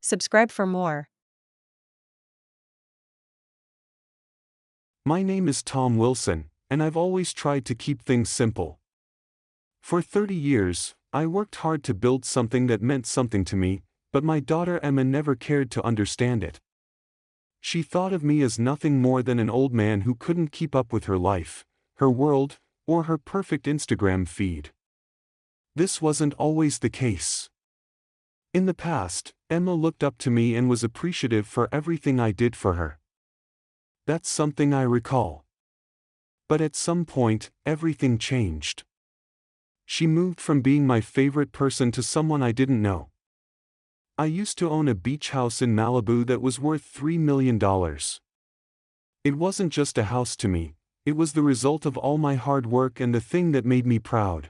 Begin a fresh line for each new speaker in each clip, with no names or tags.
Subscribe for more.
My name is Tom Wilson, and I've always tried to keep things simple. For 30 years, I worked hard to build something that meant something to me, but my daughter Emma never cared to understand it. She thought of me as nothing more than an old man who couldn't keep up with her life, her world, or her perfect Instagram feed. This wasn't always the case. In the past, Emma looked up to me and was appreciative for everything I did for her. That's something I recall. But at some point, everything changed. She moved from being my favorite person to someone I didn't know. I used to own a beach house in Malibu that was worth $3 million. It wasn't just a house to me, it was the result of all my hard work and the thing that made me proud.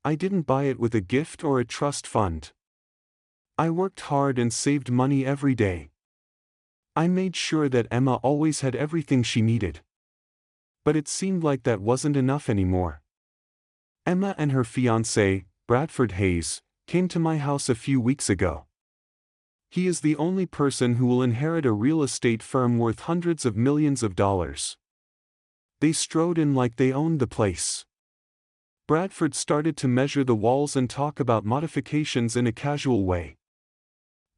I didn't buy it with a gift or a trust fund. I worked hard and saved money every day. I made sure that Emma always had everything she needed. But it seemed like that wasn't enough anymore. Emma and her fiancé, Bradford Hayes, came to my house a few weeks ago. He is the only person who will inherit a real estate firm worth hundreds of millions of dollars. They strode in like they owned the place. Bradford started to measure the walls and talk about modifications in a casual way.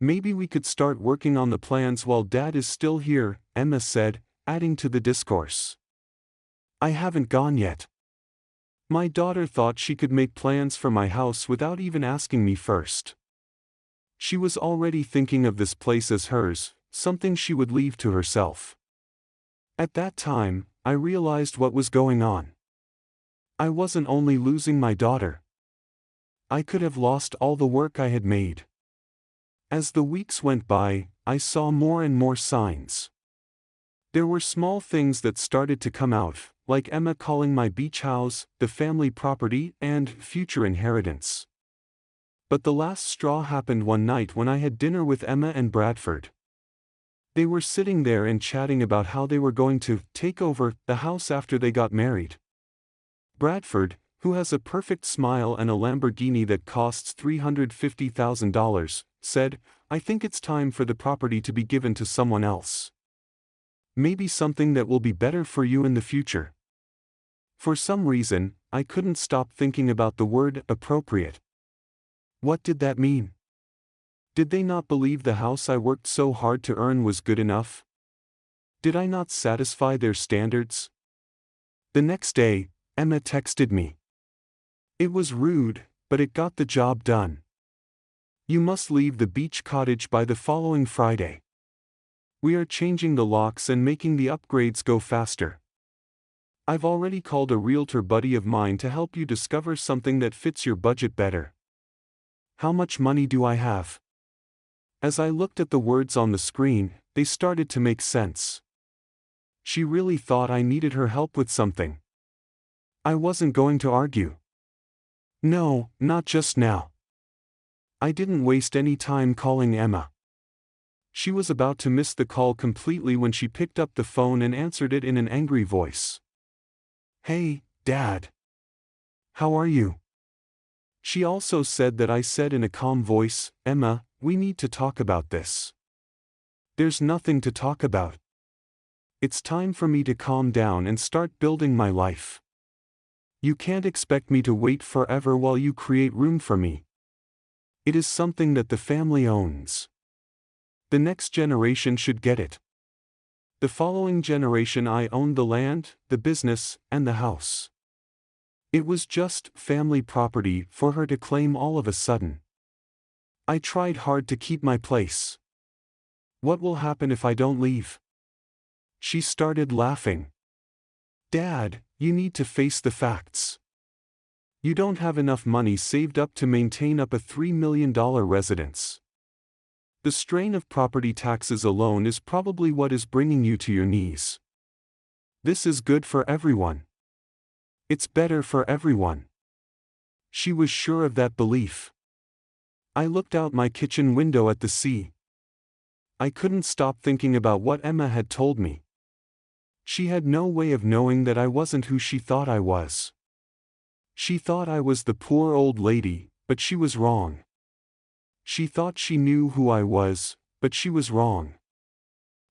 "Maybe we could start working on the plans while Dad is still here," Emma said, adding to the discourse. "I haven't gone yet." My daughter thought she could make plans for my house without even asking me first. She was already thinking of this place as hers, something she would leave to herself. At that time, I realized what was going on. I wasn't only losing my daughter. I could have lost all the work I had made. As the weeks went by, I saw more and more signs. There were small things that started to come out, like Emma calling my beach house the family property and future inheritance. But the last straw happened one night when I had dinner with Emma and Bradford. They were sitting there and chatting about how they were going to take over the house after they got married. Bradford, who has a perfect smile and a Lamborghini that costs $350,000, said, "I think it's time for the property to be given to someone else. Maybe something that will be better for you in the future." For some reason, I couldn't stop thinking about the word appropriate. What did that mean? Did they not believe the house I worked so hard to earn was good enough? Did I not satisfy their standards? The next day, Emma texted me. It was rude, but it got the job done. "You must leave the beach cottage by the following Friday. We are changing the locks and making the upgrades go faster. I've already called a realtor buddy of mine to help you discover something that fits your budget better." How much money do I have? As I looked at the words on the screen, they started to make sense. She really thought I needed her help with something. I wasn't going to argue. No, not just now. I didn't waste any time calling Emma. She was about to miss the call completely when she picked up the phone and answered it in an angry voice. "Hey, Dad. How are you?" She also said that I said in a calm voice, "Emma, we need to talk about this." There's nothing to talk about. It's time for me to calm down and start building my life. You can't expect me to wait forever while you create room for me. It is something that the family owns. The next generation should get it. The following generation I owned the land, the business, and the house. It was just family property for her to claim all of a sudden. I tried hard to keep my place. What will happen if I don't leave? She started laughing. "Dad, you need to face the facts. You don't have enough money saved up to maintain up a $3 million residence. The strain of property taxes alone is probably what is bringing you to your knees. This is good for everyone. It's better for everyone." She was sure of that belief. I looked out my kitchen window at the sea. I couldn't stop thinking about what Emma had told me. She had no way of knowing that I wasn't who she thought I was. She thought I was the poor old lady, but she was wrong. She thought she knew who I was, but she was wrong.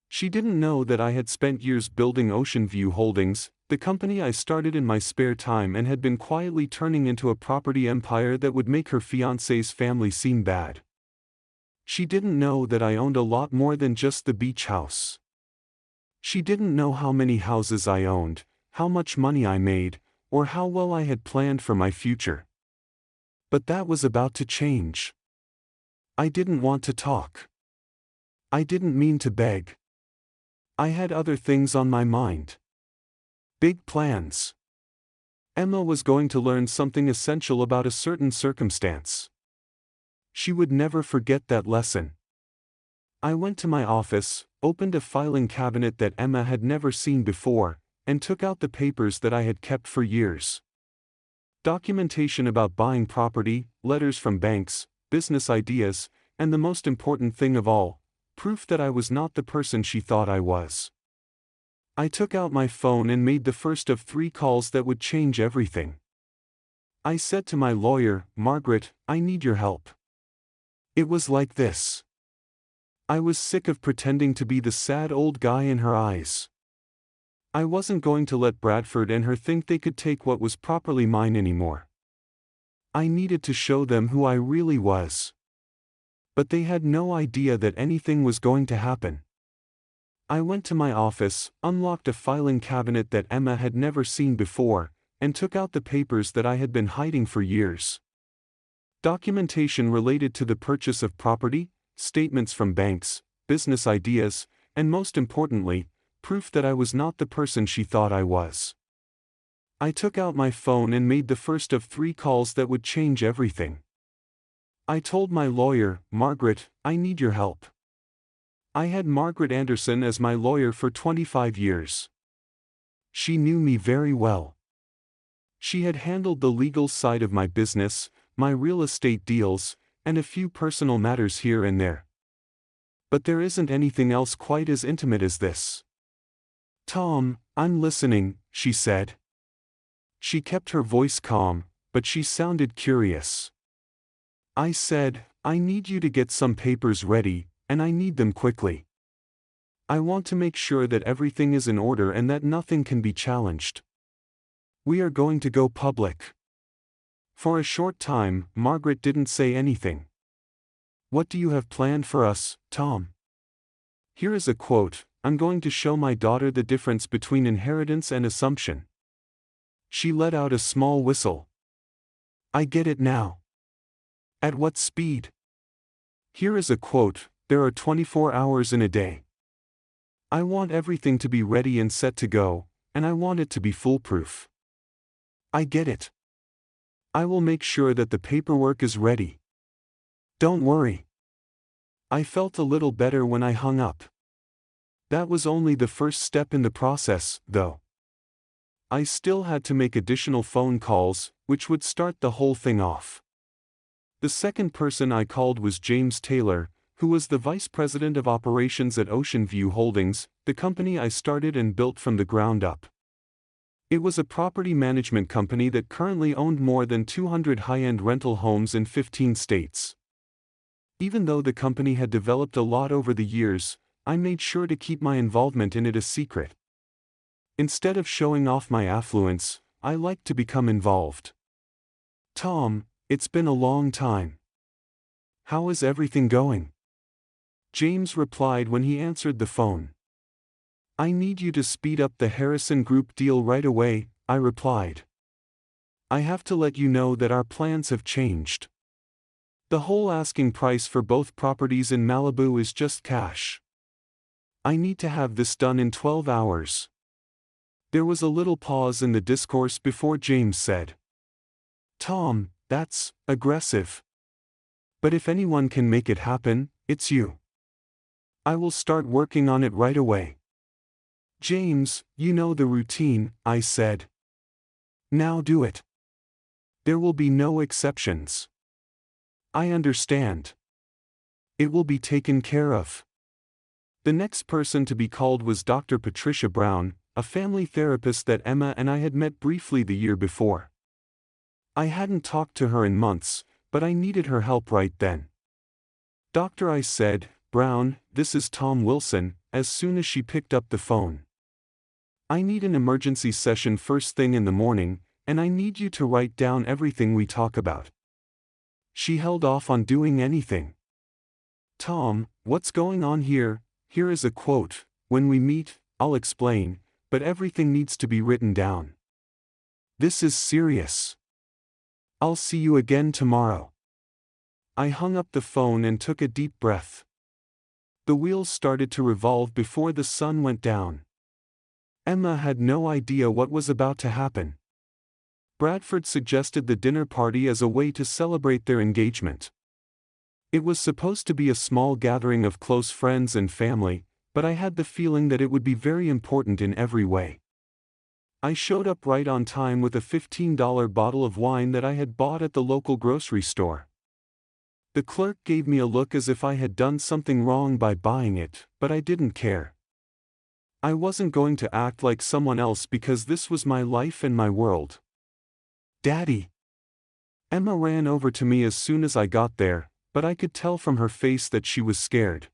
She didn't know that I had spent years building Ocean View Holdings, the company I started in my spare time and had been quietly turning into a property empire that would make her fiancé's family seem bad. She didn't know that I owned a lot more than just the beach house. She didn't know how many houses I owned, how much money I made, or how well I had planned for my future. But that was about to change. I didn't want to talk. I didn't mean to beg. I had other things on my mind. Big plans. Emma was going to learn something essential about a certain circumstance. She would never forget that lesson. I went to my office, opened a filing cabinet that Emma had never seen before, and took out the papers that I had kept for years. Documentation about buying property, letters from banks, business ideas, and the most important thing of all, proof that I was not the person she thought I was. I took out my phone and made the first of 3 calls that would change everything. I said to my lawyer, "Margaret, I need your help." It was like this. I was sick of pretending to be the sad old guy in her eyes. I wasn't going to let Bradford and her think they could take what was properly mine anymore. I needed to show them who I really was. But they had no idea that anything was going to happen. I went to my office, unlocked a filing cabinet that Emma had never seen before, and took out the papers that I had been hiding for years. Documentation related to the purchase of property, statements from banks, business ideas, and most importantly, proof that I was not the person she thought I was. I took out my phone and made the first of 3 calls that would change everything. I told my lawyer, "Margaret, I need your help." I had Margaret Anderson as my lawyer for 25 years. She knew me very well. She had handled the legal side of my business, my real estate deals, and a few personal matters here and there. But there isn't anything else quite as intimate as this. "Tom, I'm listening," she said. She kept her voice calm, but she sounded curious. I said, "I need you to get some papers ready, and I need them quickly. I want to make sure that everything is in order and that nothing can be challenged. We are going to go public." For a short time, Margaret didn't say anything. "What do you have planned for us, Tom?" "Here is a quote, I'm going to show my daughter the difference between inheritance and assumption." She let out a small whistle. "I get it now." "At what speed?" "Here is a quote, there are 24 hours in a day. I want everything to be ready and set to go, and I want it to be foolproof." "I get it. I will make sure that the paperwork is ready. Don't worry." I felt a little better when I hung up. That was only the first step in the process, though. I still had to make additional phone calls, which would start the whole thing off. The second person I called was James Taylor, who was the vice president of operations at Ocean View Holdings, the company I started and built from the ground up. It was a property management company that currently owned more than 200 high-end rental homes in 15 states. Even though the company had developed a lot over the years, I made sure to keep my involvement in it a secret. Instead of showing off my affluence, I liked to become involved. "Tom, it's been a long time. How is everything going?" James replied when he answered the phone. "I need you to speed up the Harrison Group deal right away," I replied. "I have to let you know that our plans have changed. The whole asking price for both properties in Malibu is just cash. I need to have this done in 12 hours. There was a little pause in the discourse before James said, "Tom, that's aggressive. But if anyone can make it happen, it's you. I will start working on it right away." "James, you know the routine," I said. "Now do it. There will be no exceptions." "I understand. It will be taken care of." The next person to be called was Dr. Patricia Brown, a family therapist that Emma and I had met briefly the year before. I hadn't talked to her in months, but I needed her help right then. "Doctor," I said, "Brown, this is Tom Wilson," as soon as she picked up the phone. "I need an emergency session first thing in the morning, and I need you to write down everything we talk about." She held off on doing anything. "Tom, what's going on here? Here is a quote. When we meet, I'll explain, but everything needs to be written down. This is serious. I'll see you again tomorrow." I hung up the phone and took a deep breath. The wheels started to revolve before the sun went down. Emma had no idea what was about to happen. Bradford suggested the dinner party as a way to celebrate their engagement. It was supposed to be a small gathering of close friends and family, but I had the feeling that it would be very important in every way. I showed up right on time with a $15 bottle of wine that I had bought at the local grocery store. The clerk gave me a look as if I had done something wrong by buying it, but I didn't care. I wasn't going to act like someone else because this was my life and my world. "Daddy!" Emma ran over to me as soon as I got there, but I could tell from her face that she was scared.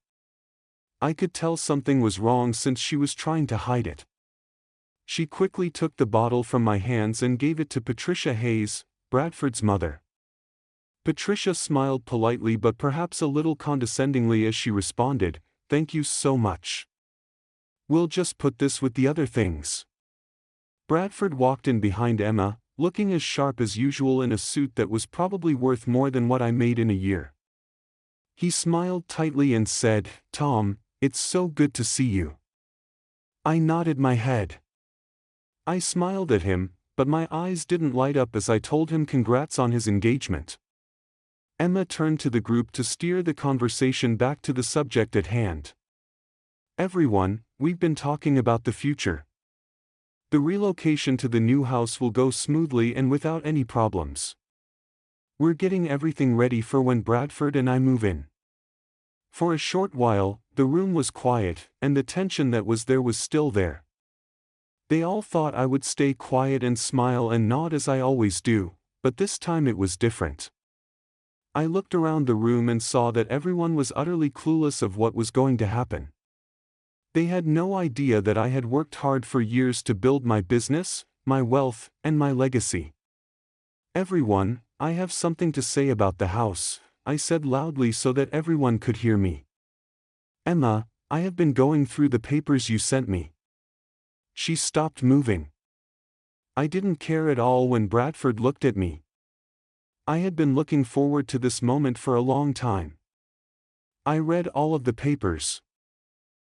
I could tell something was wrong since she was trying to hide it. She quickly took the bottle from my hands and gave it to Patricia Hayes, Bradford's mother. Patricia smiled politely but perhaps a little condescendingly as she responded, "Thank you so much. We'll just put this with the other things." Bradford walked in behind Emma, looking as sharp as usual in a suit that was probably worth more than what I made in a year. He smiled tightly and said, "Tom, it's so good to see you." I nodded my head. I smiled at him, but my eyes didn't light up as I told him congrats on his engagement. Emma turned to the group to steer the conversation back to the subject at hand. "Everyone, we've been talking about the future. The relocation to the new house will go smoothly and without any problems. We're getting everything ready for when Bradford and I move in." For a short while, the room was quiet, and the tension that was there was still there. They all thought I would stay quiet and smile and nod as I always do, but this time it was different. I looked around the room and saw that everyone was utterly clueless of what was going to happen. They had no idea that I had worked hard for years to build my business, my wealth, and my legacy. "Everyone, I have something to say about the house," I said loudly so that everyone could hear me. "Emma, I have been going through the papers you sent me." She stopped moving. I didn't care at all when Bradford looked at me. I had been looking forward to this moment for a long time. I read all of the papers.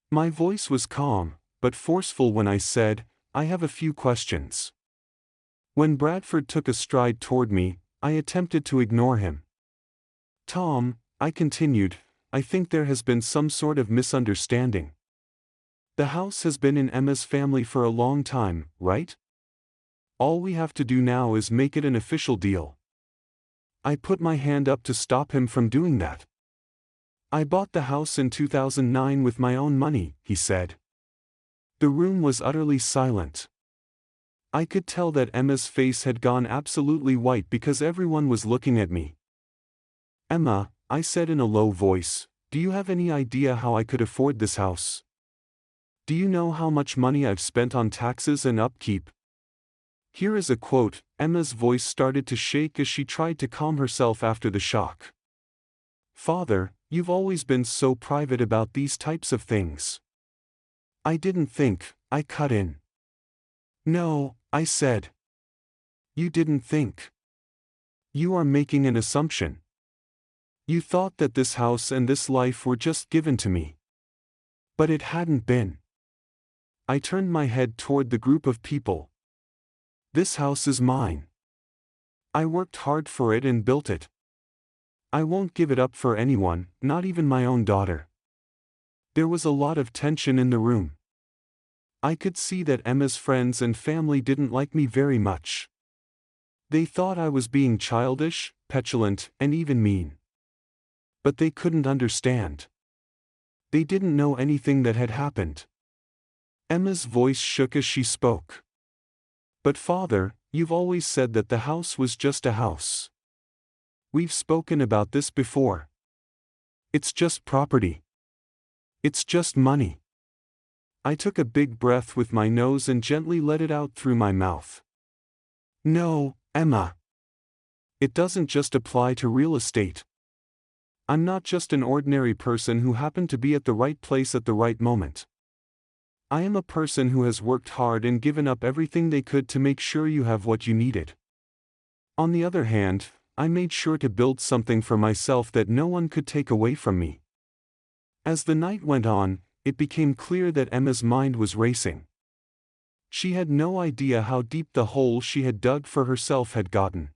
My voice was calm, but forceful when I said, "I have a few questions." When Bradford took a stride toward me, I attempted to ignore him. "Tom," I continued, "I think there has been some sort of misunderstanding. The house has been in Emma's family for a long time, right? All we have to do now is make it an official deal." I put my hand up to stop him from doing that. "I bought the house in 2009 with my own money," he said. The room was utterly silent. I could tell that Emma's face had gone absolutely white because everyone was looking at me. "Emma," I said in a low voice, "do you have any idea how I could afford this house? Do you know how much money I've spent on taxes and upkeep? Here is a quote." Emma's voice started to shake as she tried to calm herself after the shock. "Father, you've always been so private about these types of things." I didn't think, I cut in. "No," I said. "You didn't think. You are making an assumption. You thought that this house and this life were just given to me. But it hadn't been." I turned my head toward the group of people. "This house is mine. I worked hard for it and built it. I won't give it up for anyone, not even my own daughter." There was a lot of tension in the room. I could see that Emma's friends and family didn't like me very much. They thought I was being childish, petulant, and even mean. But they couldn't understand. They didn't know anything that had happened. Emma's voice shook as she spoke. "But Father, you've always said that the house was just a house. We've spoken about this before. It's just property. It's just money. I took a big breath with my nose and gently let it out through my mouth. No, Emma. It doesn't just apply to real estate. I'm not just an ordinary person who happened to be at the right place at the right moment. I am a person who has worked hard and given up everything they could to make sure you have what you needed. On the other hand, I made sure to build something for myself that no one could take away from me. As the night went on, it became clear that Emma's mind was racing. She had no idea how deep the hole she had dug for herself had gotten.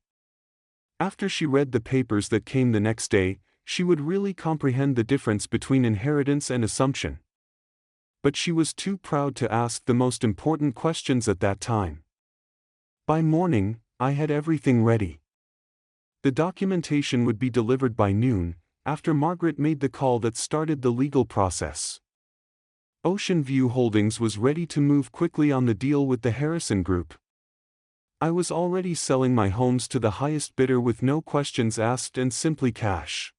After she read the papers that came the next day, she would really comprehend the difference between inheritance and assumption. But she was too proud to ask the most important questions at that time. By morning, I had everything ready. The documentation would be delivered by noon, after Margaret made the call that started the legal process. Ocean View Holdings was ready to move quickly on the deal with the Harrison Group. I was already selling my homes to the highest bidder with no questions asked and simply cash.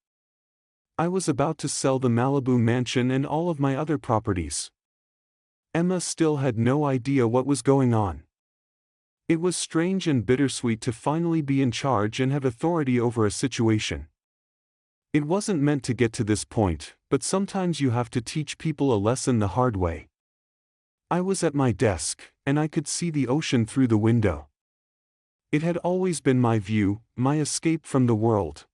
I was about to sell the Malibu mansion and all of my other properties. Emma still had no idea what was going on. It was strange and bittersweet to finally be in charge and have authority over a situation. It wasn't meant to get to this point, but sometimes you have to teach people a lesson the hard way. I was at my desk, and I could see the ocean through the window. It had always been my view, my escape from the world.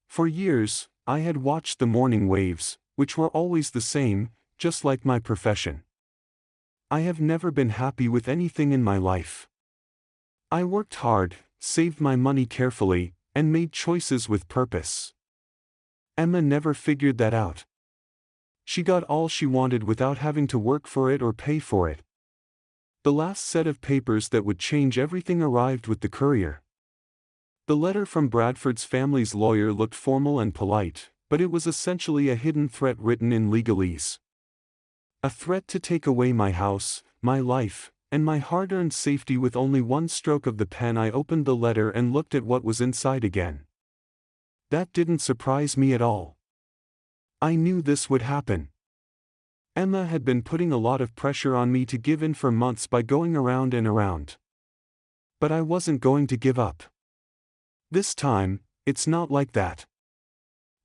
For years, I had watched the morning waves, which were always the same, just like my profession. I have never been happy with anything in my life. I worked hard, saved my money carefully, and made choices with purpose. Emma never figured that out. She got all she wanted without having to work for it or pay for it. The last set of papers that would change everything arrived with the courier. The letter from Bradford's family's lawyer looked formal and polite, but it was essentially a hidden threat written in legalese. A threat to take away my house, my life, and my hard-earned safety. With only one stroke of the pen, I opened the letter and looked at what was inside again. That didn't surprise me at all. I knew this would happen. Emma had been putting a lot of pressure on me to give in for months by going around and around. But I wasn't going to give up. This time, it's not like that.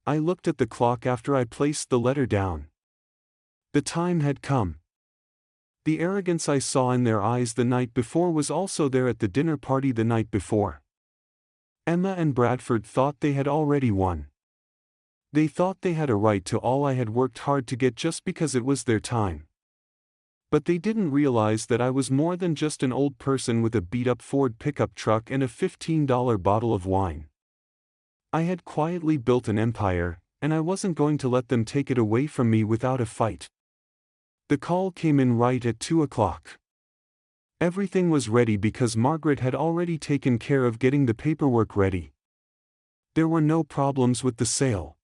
I looked at the clock after I placed the letter down. The time had come. The arrogance I saw in their eyes the night before was also there at the dinner party the night before. Emma and Bradford thought they had already won. They thought they had a right to all I had worked hard to get just because it was their time. But they didn't realize that I was more than just an old person with a beat-up Ford pickup truck and a $15 bottle of wine. I had quietly built an empire, and I wasn't going to let them take it away from me without a fight. The call came in right at 2 o'clock. Everything was ready because Margaret had already taken care of getting the paperwork ready. There were no problems with the sale.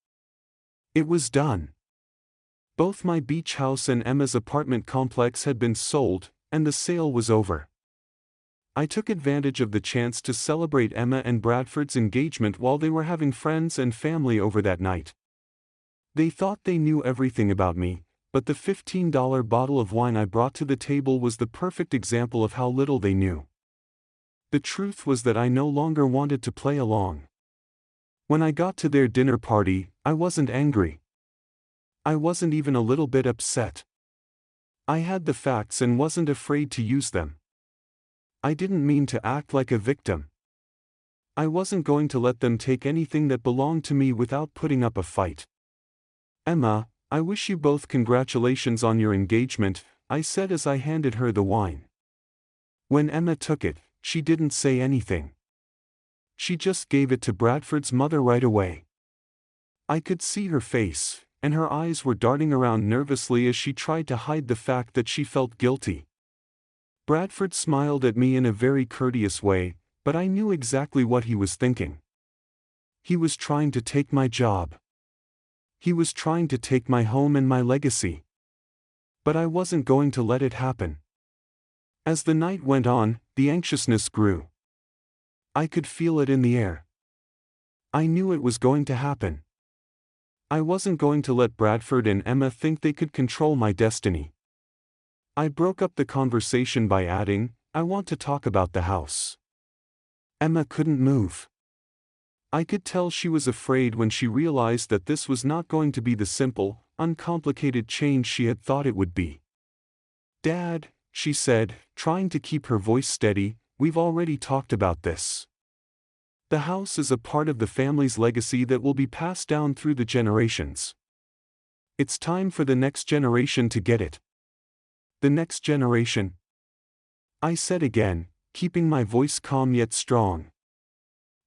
It was done. Both my beach house and Emma's apartment complex had been sold, and the sale was over. I took advantage of the chance to celebrate Emma and Bradford's engagement while they were having friends and family over that night. They thought they knew everything about me, but the $15 bottle of wine I brought to the table was the perfect example of how little they knew. The truth was that I no longer wanted to play along. When I got to their dinner party, I wasn't angry. I wasn't even a little bit upset. I had the facts and wasn't afraid to use them. I didn't mean to act like a victim. I wasn't going to let them take anything that belonged to me without putting up a fight. Emma, I wish you both congratulations on your engagement, I said as I handed her the wine. When Emma took it, she didn't say anything. She just gave it to Bradford's mother right away. I could see her face, and her eyes were darting around nervously as she tried to hide the fact that she felt guilty. Bradford smiled at me in a very courteous way, but I knew exactly what he was thinking. He was trying to take my job. He was trying to take my home and my legacy. But I wasn't going to let it happen. As the night went on, the anxiousness grew. I could feel it in the air. I knew it was going to happen. I wasn't going to let Bradford and Emma think they could control my destiny. I broke up the conversation by adding, "I want to talk about the house." Emma couldn't move. I could tell she was afraid when she realized that this was not going to be the simple, uncomplicated change she had thought it would be. "Dad," she said, trying to keep her voice steady, "we've already talked about this. The house is a part of the family's legacy that will be passed down through the generations. It's time for the next generation to get it." "The next generation?" I said again, keeping my voice calm yet strong.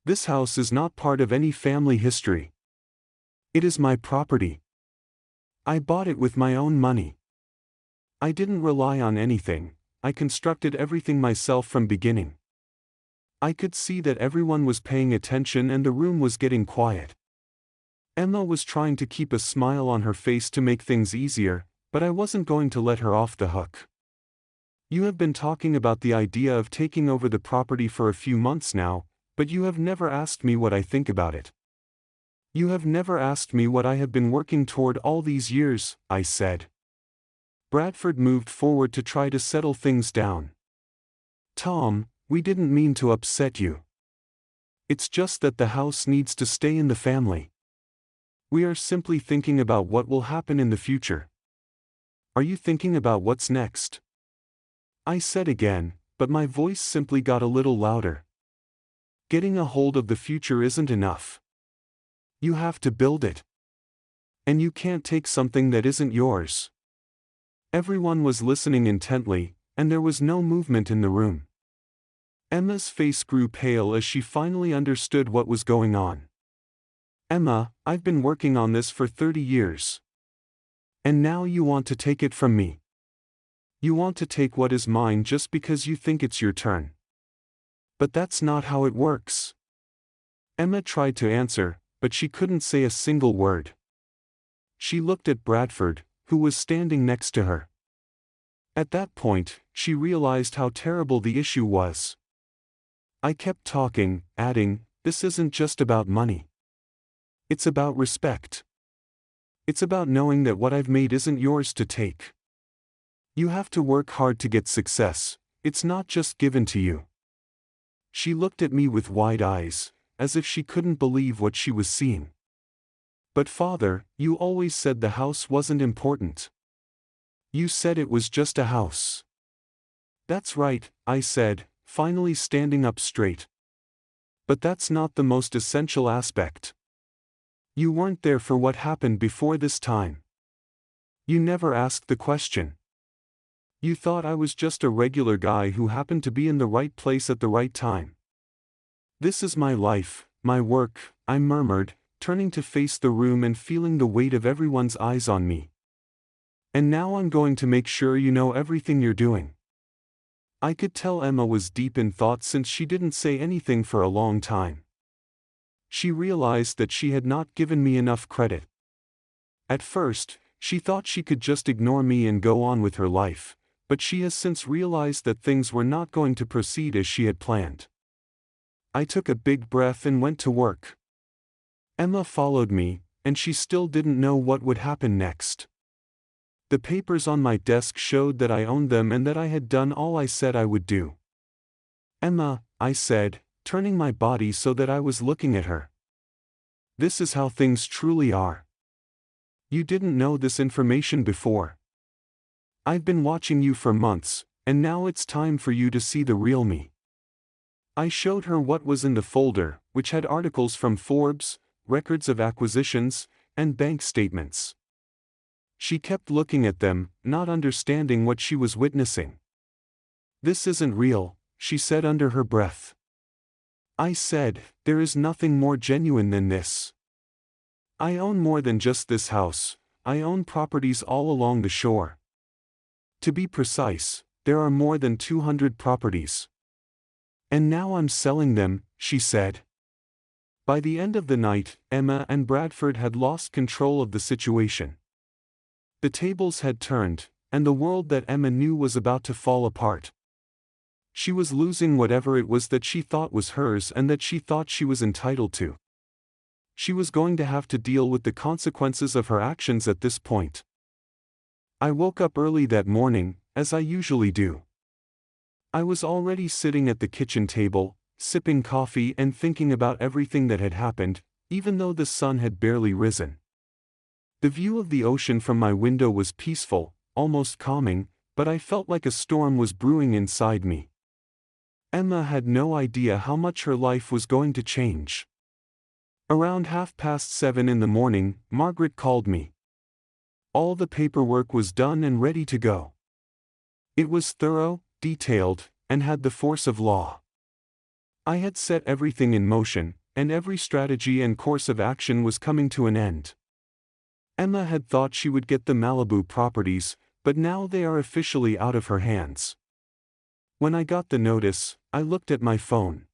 "This house is not part of any family history. It is my property. I bought it with my own money. I didn't rely on anything, I constructed everything myself from beginning." I could see that everyone was paying attention and the room was getting quiet. Emma was trying to keep a smile on her face to make things easier, but I wasn't going to let her off the hook. "You have been talking about the idea of taking over the property for a few months now, but you have never asked me what I think about it. You have never asked me what I have been working toward all these years," I said. Bradford moved forward to try to settle things down. "Tom, we didn't mean to upset you. It's just that the house needs to stay in the family. We are simply thinking about what will happen in the future." "Are you thinking about what's next?" I said again, but my voice simply got a little louder. "Getting a hold of the future isn't enough. You have to build it. And you can't take something that isn't yours." Everyone was listening intently, and there was no movement in the room. Emma's face grew pale as she finally understood what was going on. "Emma, I've been working on this for 30 years. And now you want to take it from me. You want to take what is mine just because you think it's your turn. But that's not how it works." Emma tried to answer, but she couldn't say a single word. She looked at Bradford, who was standing next to her. At that point, she realized how terrible the issue was. I kept talking, adding, "This isn't just about money. It's about respect. It's about knowing that what I've made isn't yours to take. You have to work hard to get success, it's not just given to you." She looked at me with wide eyes, as if she couldn't believe what she was seeing. "But Father, you always said the house wasn't important. You said it was just a house." "That's right," I said, finally standing up straight. "But that's not the most essential aspect. You weren't there for what happened before this time. You never asked the question. You thought I was just a regular guy who happened to be in the right place at the right time. This is my life, my work," I murmured, turning to face the room and feeling the weight of everyone's eyes on me. "And now I'm going to make sure you know everything you're doing." I could tell Emma was deep in thought since she didn't say anything for a long time. She realized that she had not given me enough credit. At first, she thought she could just ignore me and go on with her life, but she has since realized that things were not going to proceed as she had planned. I took a big breath and went to work. Emma followed me, and she still didn't know what would happen next. The papers on my desk showed that I owned them and that I had done all I said I would do. "Emma," I said, turning my body so that I was looking at her. "This is how things truly are. You didn't know this information before. I've been watching you for months, and now it's time for you to see the real me." I showed her what was in the folder, which had articles from Forbes, records of acquisitions, and bank statements. She kept looking at them, not understanding what she was witnessing. "This isn't real," she said under her breath. I said, "There is nothing more genuine than this. I own more than just this house, I own properties all along the shore. To be precise, there are more than 200 properties. And now I'm selling them," she said. By the end of the night, Emma and Bradford had lost control of the situation. The tables had turned, and the world that Emma knew was about to fall apart. She was losing whatever it was that she thought was hers and that she thought she was entitled to. She was going to have to deal with the consequences of her actions at this point. I woke up early that morning, as I usually do. I was already sitting at the kitchen table, sipping coffee and thinking about everything that had happened, even though the sun had barely risen. The view of the ocean from my window was peaceful, almost calming, but I felt like a storm was brewing inside me. Emma had no idea how much her life was going to change. Around 7:30 in the morning, Margaret called me. All the paperwork was done and ready to go. It was thorough, detailed, and had the force of law. I had set everything in motion, and every strategy and course of action was coming to an end. Emma had thought she would get the Malibu properties, but now they are officially out of her hands. When I got the notice, I looked at my phone.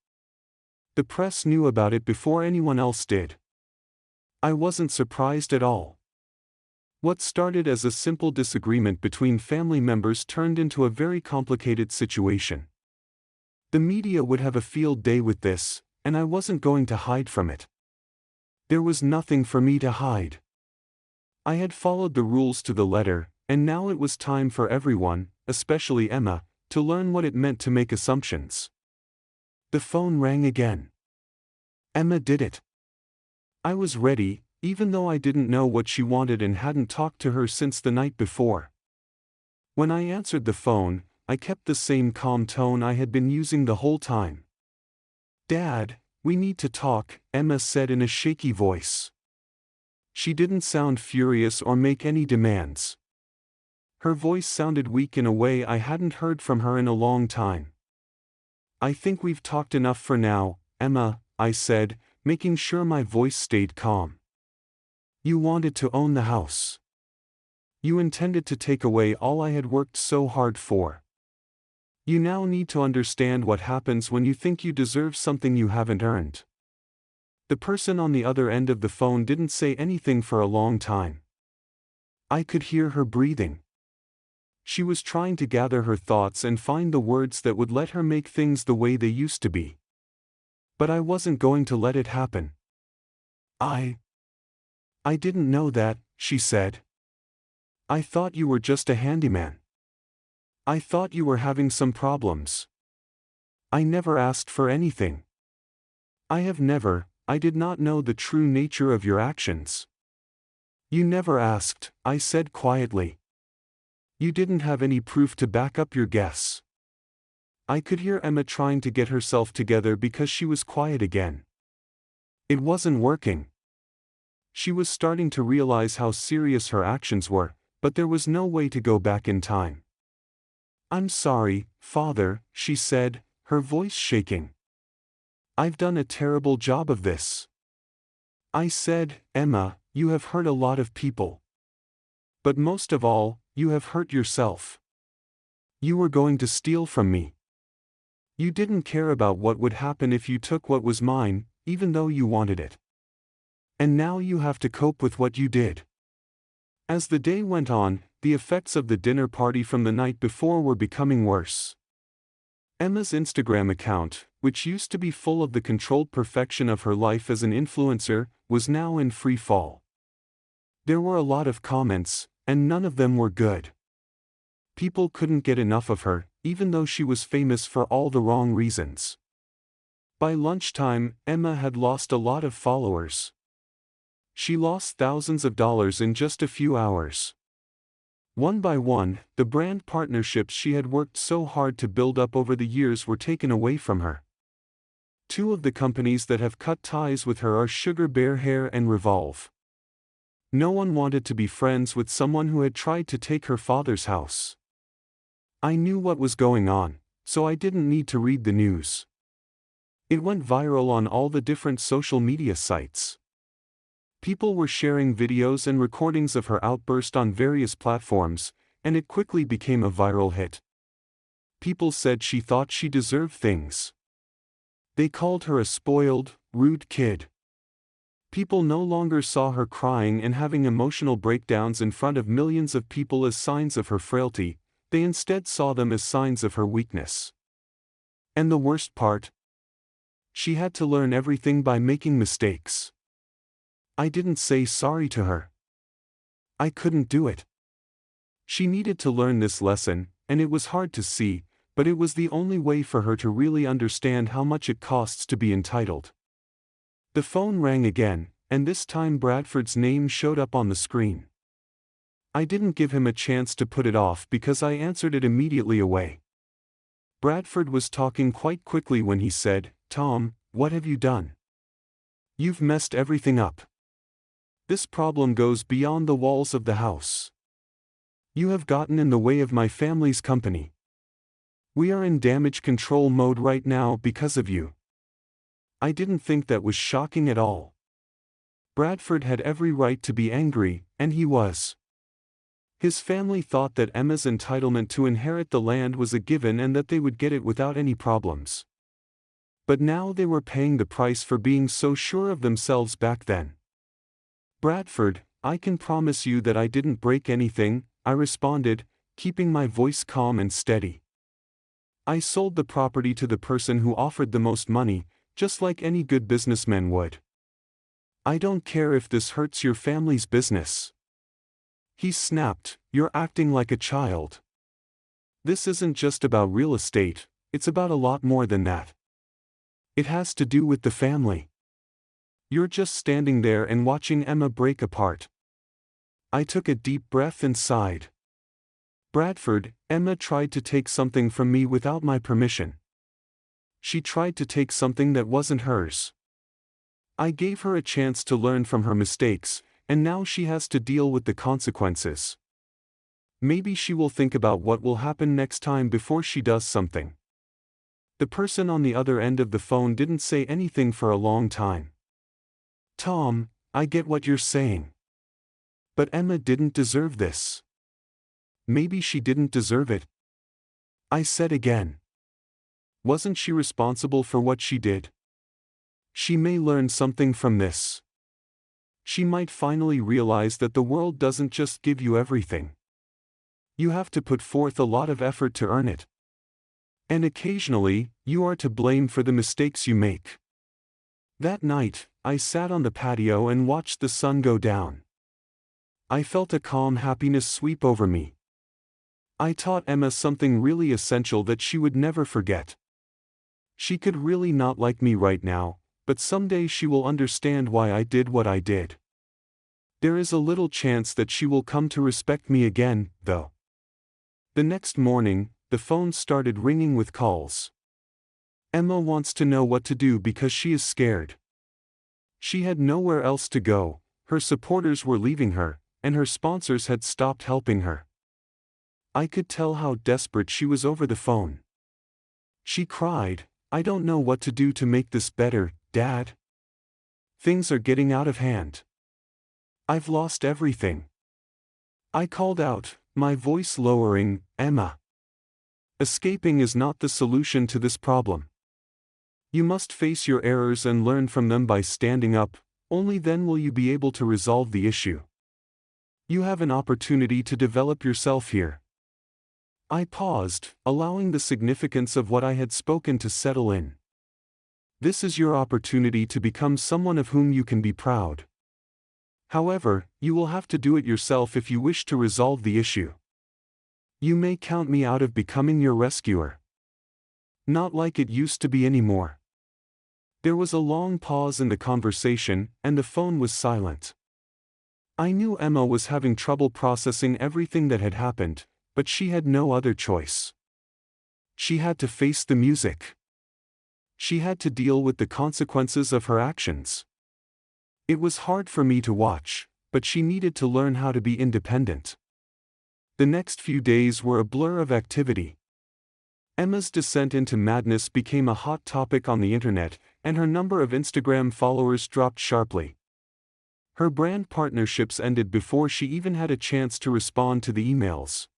The press knew about it before anyone else did. I wasn't surprised at all. What started as a simple disagreement between family members turned into a very complicated situation. The media would have a field day with this, and I wasn't going to hide from it. There was nothing for me to hide. I had followed the rules to the letter, and now it was time for everyone, especially Emma, to learn what it meant to make assumptions. The phone rang again. Emma did it. I was ready, even though I didn't know what she wanted and hadn't talked to her since the night before. When I answered the phone, I kept the same calm tone I had been using the whole time. "Dad, we need to talk," Emma said in a shaky voice. She didn't sound furious or make any demands. Her voice sounded weak in a way I hadn't heard from her in a long time. "I think we've talked enough for now, Emma," I said, making sure my voice stayed calm. "You wanted to own the house. You intended to take away all I had worked so hard for. You now need to understand what happens when you think you deserve something you haven't earned." The person on the other end of the phone didn't say anything for a long time. I could hear her breathing. She was trying to gather her thoughts and find the words that would let her make things the way they used to be. But I wasn't going to let it happen. I didn't know that," she said. "I thought you were just a handyman. I thought you were having some problems. I never asked for anything. I did not know the true nature of your actions." "You never asked," I said quietly. "You didn't have any proof to back up your guess." I could hear Emma trying to get herself together because she was quiet again. It wasn't working. She was starting to realize how serious her actions were, but there was no way to go back in time. "I'm sorry, Father," she said, her voice shaking. "I've done a terrible job of this." I said, "Emma, you have hurt a lot of people. But most of all, you have hurt yourself. You were going to steal from me. You didn't care about what would happen if you took what was mine, even though you wanted it. And now you have to cope with what you did." As the day went on, the effects of the dinner party from the night before were becoming worse. Emma's Instagram account, which used to be full of the controlled perfection of her life as an influencer, was now in free fall. There were a lot of comments, and none of them were good. People couldn't get enough of her, even though she was famous for all the wrong reasons. By lunchtime, Emma had lost a lot of followers. She lost thousands of dollars in just a few hours. One by one, the brand partnerships she had worked so hard to build up over the years were taken away from her. Two of the companies that have cut ties with her are Sugar Bear Hair and Revolve. No one wanted to be friends with someone who had tried to take her father's house. I knew what was going on, so I didn't need to read the news. It went viral on all the different social media sites. People were sharing videos and recordings of her outburst on various platforms, and it quickly became a viral hit. People said she thought she deserved things. They called her a spoiled, rude kid. People no longer saw her crying and having emotional breakdowns in front of millions of people as signs of her frailty, they instead saw them as signs of her weakness. And the worst part? She had to learn everything by making mistakes. I didn't say sorry to her. I couldn't do it. She needed to learn this lesson, and it was hard to see, but it was the only way for her to really understand how much it costs to be entitled. The phone rang again, and this time Bradford's name showed up on the screen. I didn't give him a chance to put it off because I answered it immediately away. Bradford was talking quite quickly when he said, "Tom, what have you done? You've messed everything up. This problem goes beyond the walls of the house. You have gotten in the way of my family's company. We are in damage control mode right now because of you." I didn't think that was shocking at all. Bradford had every right to be angry, and he was. His family thought that Emma's entitlement to inherit the land was a given and that they would get it without any problems. But now they were paying the price for being so sure of themselves back then. "Bradford, I can promise you that I didn't break anything," I responded, keeping my voice calm and steady. "I sold the property to the person who offered the most money, just like any good businessman would. I don't care if this hurts your family's business." He snapped, "You're acting like a child. This isn't just about real estate, it's about a lot more than that. It has to do with the family. You're just standing there and watching Emma break apart." I took a deep breath and sighed. "Bradford, Emma tried to take something from me without my permission. She tried to take something that wasn't hers. I gave her a chance to learn from her mistakes, and now she has to deal with the consequences. Maybe she will think about what will happen next time before she does something." The person on the other end of the phone didn't say anything for a long time. "Tom, I get what you're saying. But Emma didn't deserve this." "Maybe she didn't deserve it," I said again. "Wasn't she responsible for what she did? She may learn something from this. She might finally realize that the world doesn't just give you everything. You have to put forth a lot of effort to earn it. And occasionally, you are to blame for the mistakes you make." That night, I sat on the patio and watched the sun go down. I felt a calm happiness sweep over me. I taught Emma something really essential that she would never forget. She could really not like me right now, but someday she will understand why I did what I did. There is a little chance that she will come to respect me again, though. The next morning, the phone started ringing with calls. "Emma wants to know what to do because she is scared. She had nowhere else to go, her supporters were leaving her, and her sponsors had stopped helping her." I could tell how desperate she was over the phone. She cried, "I don't know what to do to make this better, Dad. Things are getting out of hand. I've lost everything." I called out, my voice lowering, "Emma. Escaping is not the solution to this problem. You must face your errors and learn from them by standing up, only then will you be able to resolve the issue. You have an opportunity to develop yourself here." I paused, allowing the significance of what I had spoken to settle in. This is your opportunity to become someone of whom you can be proud. However, you will have to do it yourself if you wish to resolve the issue. You may count me out of becoming your rescuer. Not like it used to be anymore." There was a long pause in the conversation, and the phone was silent. I knew Emma was having trouble processing everything that had happened, but she had no other choice. She had to face the music. She had to deal with the consequences of her actions. It was hard for me to watch, but she needed to learn how to be independent. The next few days were a blur of activity. Emma's descent into madness became a hot topic on the internet, and her number of Instagram followers dropped sharply. Her brand partnerships ended before she even had a chance to respond to the emails.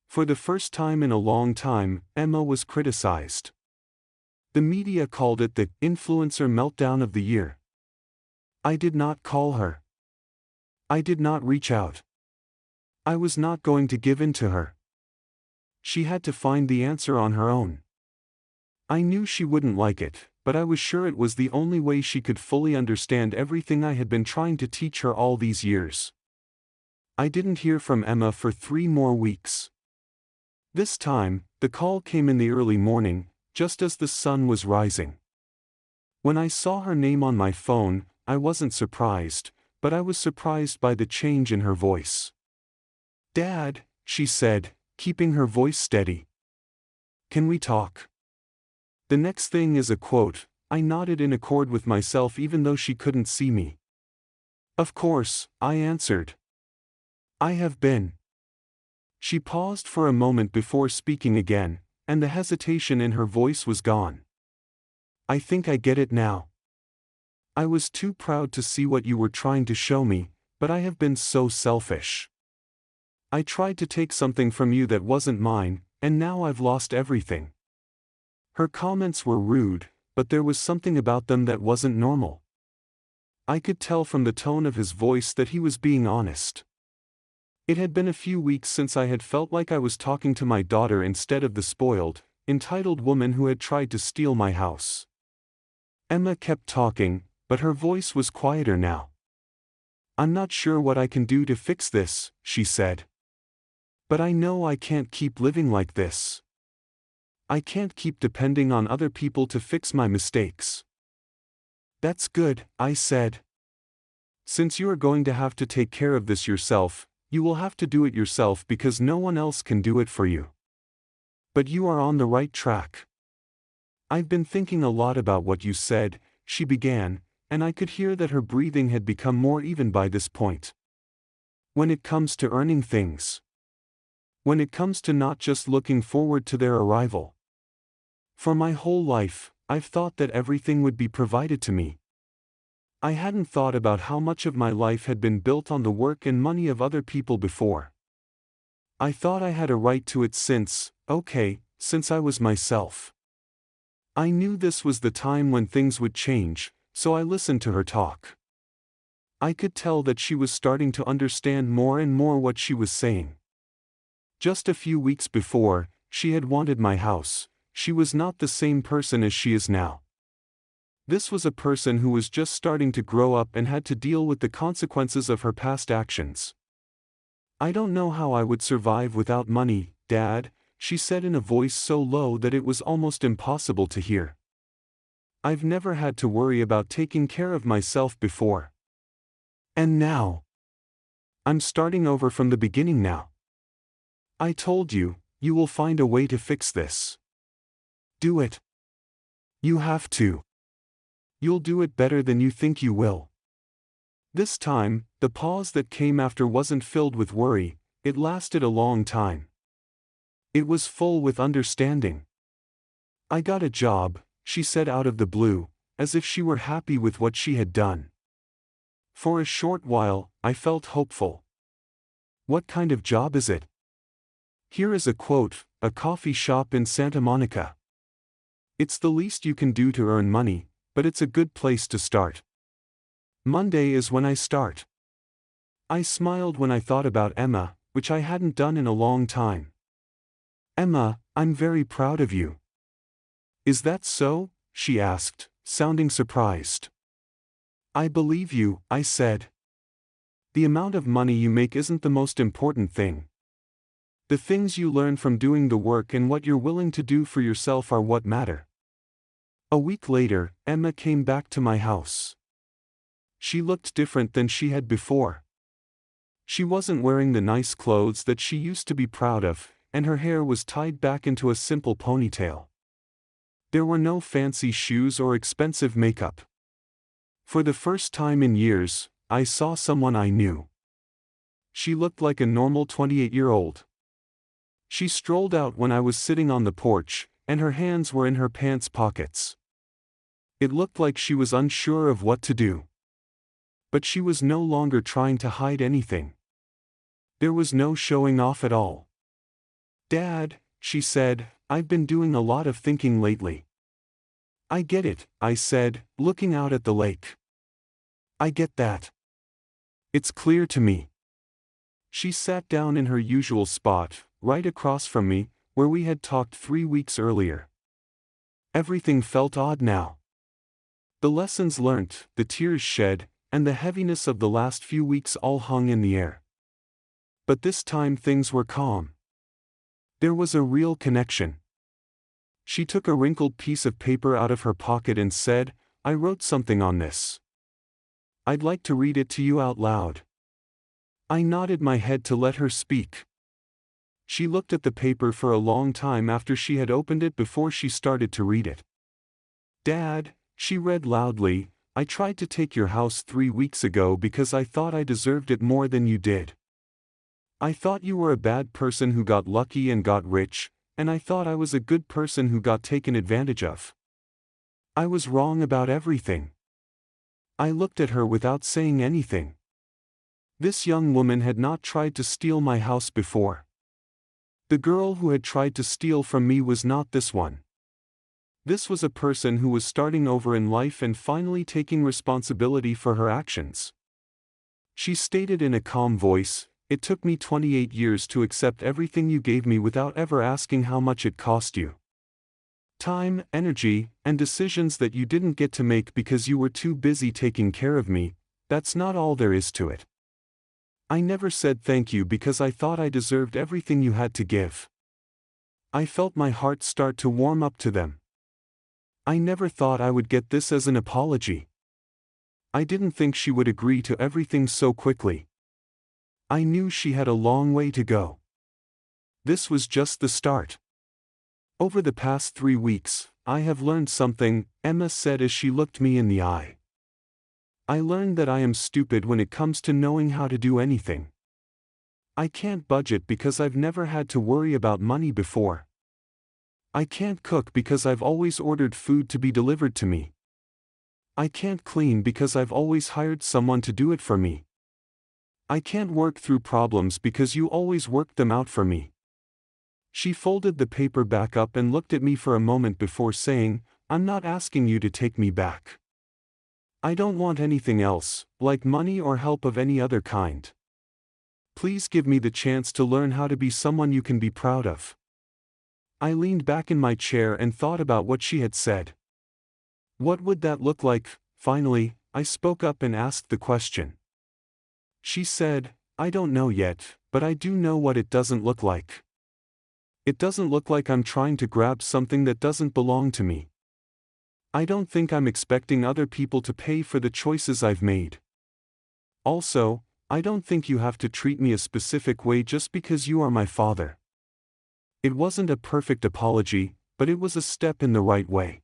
For the first time in a long time, Emma was criticized. The media called it the influencer meltdown of the year. I did not call her. I did not reach out. I was not going to give in to her. She had to find the answer on her own. I knew she wouldn't like it, but I was sure it was the only way she could fully understand everything I had been trying to teach her all these years. I didn't hear from Emma for 3 more weeks. This time, the call came in the early morning, just as the sun was rising. When I saw her name on my phone, I wasn't surprised, but I was surprised by the change in her voice. "Dad," she said, keeping her voice steady. "Can we talk?" The next thing is a quote. I nodded in accord with myself even though she couldn't see me. "Of course," I answered. "I have been." She paused for a moment before speaking again, and the hesitation in her voice was gone. "I think I get it now. I was too proud to see what you were trying to show me, but I have been so selfish. I tried to take something from you that wasn't mine, and now I've lost everything." Her comments were rude, but there was something about them that wasn't normal. I could tell from the tone of his voice that he was being honest. It had been a few weeks since I had felt like I was talking to my daughter instead of the spoiled, entitled woman who had tried to steal my house. Emma kept talking, but her voice was quieter now. "I'm not sure what I can do to fix this," she said. "But I know I can't keep living like this. I can't keep depending on other people to fix my mistakes." "That's good," I said. "Since you are going to have to take care of this yourself, you will have to do it yourself because no one else can do it for you. But you are on the right track. I've been thinking a lot about what you said," she began, and I could hear that her breathing had become more even by this point. "When it comes to earning things. When it comes to not just looking forward to their arrival. For my whole life, I've thought that everything would be provided to me. I hadn't thought about how much of my life had been built on the work and money of other people before. I thought I had a right to it since I was myself. I knew this was the time when things would change, so I listened to her talk. I could tell that she was starting to understand more and more what she was saying. Just a few weeks before, she had wanted my house. She was not the same person as she is now. This was a person who was just starting to grow up and had to deal with the consequences of her past actions. "I don't know how I would survive without money, Dad," she said in a voice so low that it was almost impossible to hear. "I've never had to worry about taking care of myself before. And now, I'm starting over from the beginning now. I told you, you will find a way to fix this. Do it. You have to. You'll do it better than you think you will." This time, the pause that came after wasn't filled with worry, it lasted a long time. It was full with understanding. "I got a job," she said out of the blue, as if she were happy with what she had done. For a short while, I felt hopeful. "What kind of job is it?" "Here is a quote, a coffee shop in Santa Monica. It's the least you can do to earn money, but it's a good place to start. Monday is when I start." I smiled when I thought about Emma, which I hadn't done in a long time. "Emma, I'm very proud of you." "Is that so?" she asked, sounding surprised. "I believe you," I said. "The amount of money you make isn't the most important thing. The things you learn from doing the work and what you're willing to do for yourself are what matter." A week later, Emma came back to my house. She looked different than she had before. She wasn't wearing the nice clothes that she used to be proud of, and her hair was tied back into a simple ponytail. There were no fancy shoes or expensive makeup. For the first time in years, I saw someone I knew. She looked like a normal 28-year-old. She strolled out when I was sitting on the porch, and her hands were in her pants pockets. It looked like she was unsure of what to do. But she was no longer trying to hide anything. There was no showing off at all. "Dad," she said, "I've been doing a lot of thinking lately." "I get it," I said, looking out at the lake. "I get that. It's clear to me." She sat down in her usual spot, right across from me, where we had talked 3 weeks earlier. Everything felt odd now. The lessons learnt, the tears shed, and the heaviness of the last few weeks all hung in the air. But this time things were calm. There was a real connection. She took a wrinkled piece of paper out of her pocket and said, "I wrote something on this. I'd like to read it to you out loud." I nodded my head to let her speak. She looked at the paper for a long time after she had opened it before she started to read it. "Dad," she read loudly, "I tried to take your house 3 weeks ago because I thought I deserved it more than you did. I thought you were a bad person who got lucky and got rich, and I thought I was a good person who got taken advantage of. I was wrong about everything." I looked at her without saying anything. This young woman had not tried to steal my house before. The girl who had tried to steal from me was not this one. This was a person who was starting over in life and finally taking responsibility for her actions. She stated in a calm voice, "It took me 28 years to accept everything you gave me without ever asking how much it cost you. Time, energy, and decisions that you didn't get to make because you were too busy taking care of me. That's not all there is to it. I never said thank you because I thought I deserved everything you had to give. I felt my heart start to warm up to them. I never thought I would get this as an apology. I didn't think she would agree to everything so quickly. I knew she had a long way to go. This was just the start. Over the past 3 weeks, I have learned something," Emma said as she looked me in the eye. "I learned that I am stupid when it comes to knowing how to do anything. I can't budget because I've never had to worry about money before. I can't cook because I've always ordered food to be delivered to me. I can't clean because I've always hired someone to do it for me. I can't work through problems because you always worked them out for me." She folded the paper back up and looked at me for a moment before saying, "I'm not asking you to take me back. I don't want anything else, like money or help of any other kind. Please give me the chance to learn how to be someone you can be proud of." I leaned back in my chair and thought about what she had said. What would that look like? Finally, I spoke up and asked the question. She said, "I don't know yet, but I do know what it doesn't look like. It doesn't look like I'm trying to grab something that doesn't belong to me. I don't think I'm expecting other people to pay for the choices I've made. Also, I don't think you have to treat me a specific way just because you are my father." It wasn't a perfect apology, but it was a step in the right way.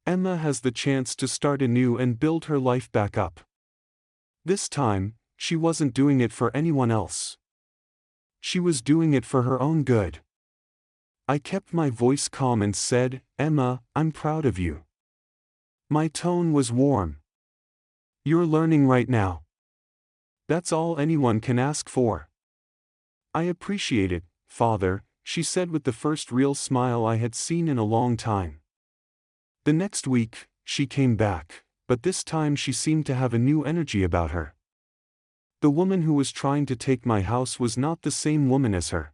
Emma has the chance to start anew and build her life back up. This time, she wasn't doing it for anyone else. She was doing it for her own good. I kept my voice calm and said, "Emma, I'm proud of you." My tone was warm. "You're learning right now. That's all anyone can ask for." "I appreciate it, Father," she said with the first real smile I had seen in a long time. The next week, she came back, but this time she seemed to have a new energy about her. The woman who was trying to take my house was not the same woman as her.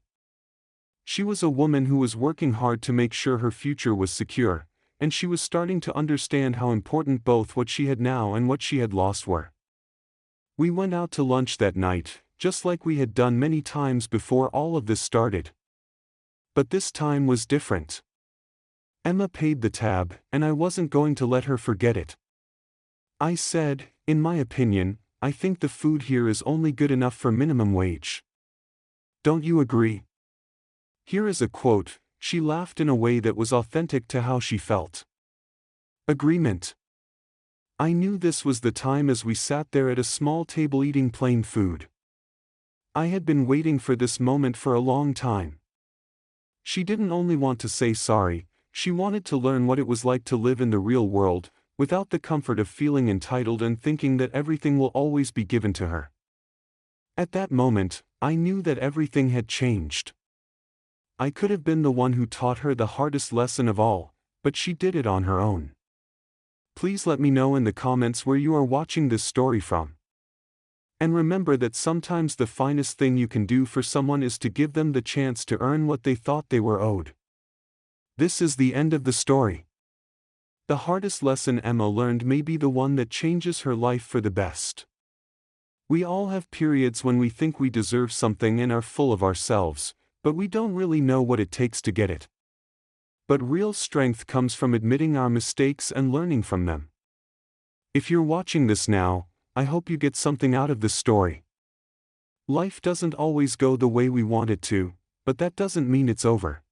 She was a woman who was working hard to make sure her future was secure, and she was starting to understand how important both what she had now and what she had lost were. We went out to lunch that night, just like we had done many times before all of this started. But this time was different. Emma paid the tab, and I wasn't going to let her forget it. I said, "In my opinion, I think the food here is only good enough for minimum wage. Don't you agree?" Here is a quote. She laughed in a way that was authentic to how she felt. Agreement. I knew this was the time as we sat there at a small table eating plain food. I had been waiting for this moment for a long time. She didn't only want to say sorry, she wanted to learn what it was like to live in the real world, without the comfort of feeling entitled and thinking that everything will always be given to her. At that moment, I knew that everything had changed. I could have been the one who taught her the hardest lesson of all, but she did it on her own. Please let me know in the comments where you are watching this story from. And remember that sometimes the finest thing you can do for someone is to give them the chance to earn what they thought they were owed. This is the end of the story. The hardest lesson Emma learned may be the one that changes her life for the best. We all have periods when we think we deserve something and are full of ourselves, but we don't really know what it takes to get it. But real strength comes from admitting our mistakes and learning from them. If you're watching this now, I hope you get something out of this story. Life doesn't always go the way we want it to, but that doesn't mean it's over.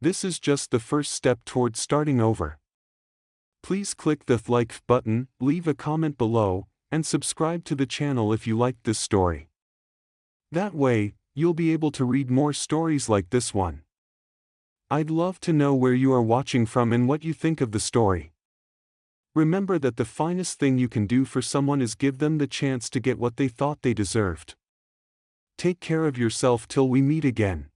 This is just the first step towards starting over. Please click the like button, leave a comment below, and subscribe to the channel if you liked this story. That way, you'll be able to read more stories like this one. I'd love to know where you are watching from and what you think of the story. Remember that the finest thing you can do for someone is give them the chance to get what they thought they deserved. Take care of yourself till we meet again.